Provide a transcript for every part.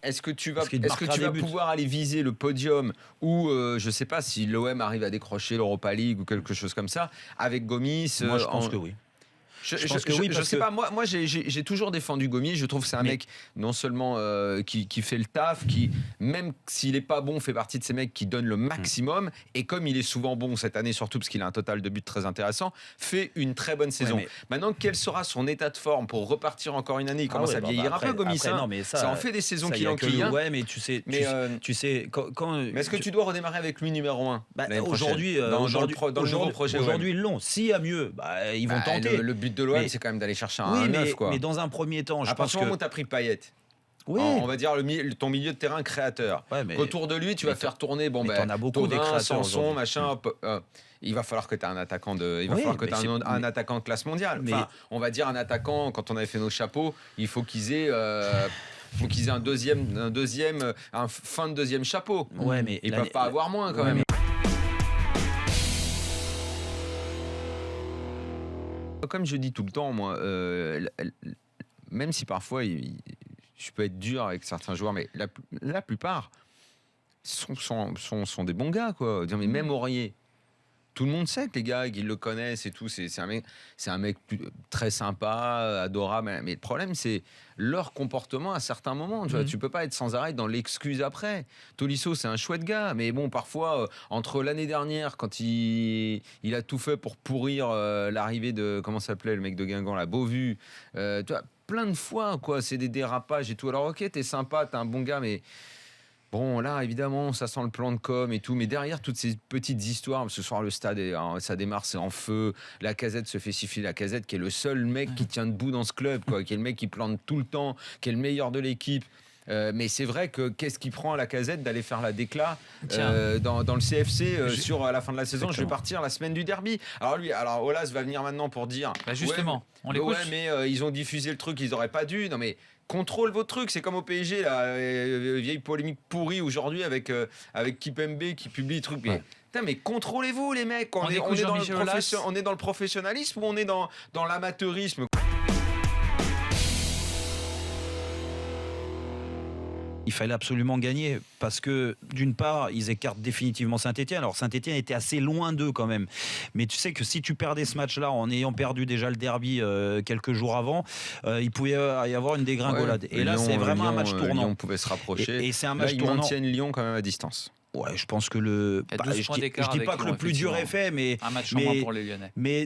est-ce que tu Parce qu'il vas marquera des buts. pouvoir aller viser le podium ou je sais pas si l'OM arrive à décrocher l'Europa League ou quelque chose comme ça avec Gomis? Moi, je pense que oui. Je pense que oui, je parce sais que- pas. Moi j'ai toujours défendu Gomis. Je trouve que c'est un Mais- mec non seulement qui fait le taf, qui même s'il est pas bon fait partie de ces mecs qui donnent le maximum. Et comme il est souvent bon cette année, surtout parce qu'il a un total de buts très intéressant, fait une très bonne saison. mais- Maintenant, quel sera son état de forme pour repartir encore une année? Il commence à vieillir un peu, Gomis. Après, hein. non, mais Ça en fait des saisons ça, qu'il y a enquille. que Hein. Ouais, mais tu sais, quand Mais est-ce que tu dois redémarrer avec lui numéro 1 aujourd'hui, dans le nouveau projet? Aujourd'hui, ils l'ont. S'il y a mieux, ils vont tenter. Le but de l'OM, Mais- c'est quand même d'aller chercher Oui, un 9, quoi. mais dans un premier temps, je À pense partir du moment où que. tu as pris Payet, Oui. on va dire ton milieu de terrain créateur. Ouais, mais- Autour de lui, tu vas mais faire tourner t'en as beaucoup des créateurs Sanson, aujourd'hui. machin. Il va falloir que tu aies un attaquant il va Oui, falloir que mais tu aies c'est- un attaquant de classe mondiale. Mais- Enfin, on va dire un attaquant, quand on avait fait nos chapeaux, il faut qu'ils aient un deuxième, un fin de deuxième chapeau. Ouais, mais Ils l'année- peuvent pas avoir moins quand Ouais, même. Comme je dis tout le temps, moi, même si parfois je peux être dur avec certains joueurs, mais la plupart sont des bons gars, quoi. Mais même Aurier, tout le monde sait que les gars, ils le connaissent et tout. C'est un mec très sympa, adorable. Mais le problème, c'est leur comportement à certains moments. Tu vois, tu peux pas être sans arrêt dans l'excuse après. Tolisso, c'est un chouette gars, mais bon, parfois, entre l'année dernière, quand il a tout fait pour pourrir l'arrivée de, comment s'appelait le mec de Guingamp, la Beauvue, tu vois, plein de fois, quoi, c'est des dérapages et tout. Alors, ok, t'es sympa, t'es un bon gars, mais bon, là, évidemment, ça sent le plan de com et tout, mais derrière toutes ces petites histoires, ce soir, le stade, ça démarre, c'est en feu. Lacazette se fait siffler. Lacazette, qui est le seul mec qui tient debout dans ce club, quoi, qui est le mec qui plante tout le temps, qui est le meilleur de l'équipe. Mais c'est vrai que qu'est-ce qui prend à Lacazette d'aller faire la déclat dans le CFC sur à la fin de la saison? Exactement. Je vais partir la semaine du derby. Alors Olas va venir maintenant pour dire justement, on l'écoute. ouais, mais ils ont diffusé le truc, ils auraient pas dû. Non mais contrôle vos trucs, c'est comme au PSG là, vieille polémique pourrie aujourd'hui avec Kipembe qui publie des trucs. Mais, putain, mais contrôlez-vous les mecs. On est dans le professionnalisme ou on est dans l'amateurisme? Il fallait absolument gagner parce que d'une part ils écartent définitivement Saint-Etienne. Alors Saint-Etienne était assez loin d'eux quand même, mais tu sais que si tu perdais ce match-là en ayant perdu déjà le derby quelques jours avant, il pouvait y avoir une dégringolade. Et là c'est vraiment un match tournant. Lyon pouvait se rapprocher. Et c'est un Là, match ils tournant. maintiennent Lyon quand même à distance. Ouais, je pense que Il y a 12 points d'écart je dis pas avec que Lyon, le plus dur est effectivement. fait, mais Un match en moins pour les Lyonnais. mais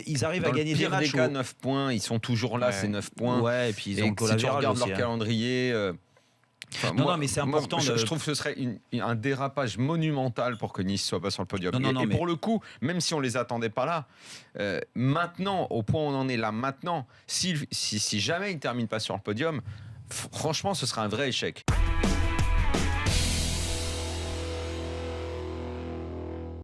ils arrivent Dans à gagner le pire des matchs. des cas, 9 points, ils sont toujours là, Ouais. c'est 9 points. Ouais, et puis ils Et ont le si tu collatéral regardes aussi, leur hein. calendrier. Non, mais c'est important je de- trouve que ce serait un dérapage monumental pour que Nice soit pas sur le podium. Non, Et mais- pour le coup, même si on les attendait pas là, maintenant, au point où on en est là maintenant, si jamais ils terminent pas sur le podium, franchement, ce sera un vrai échec.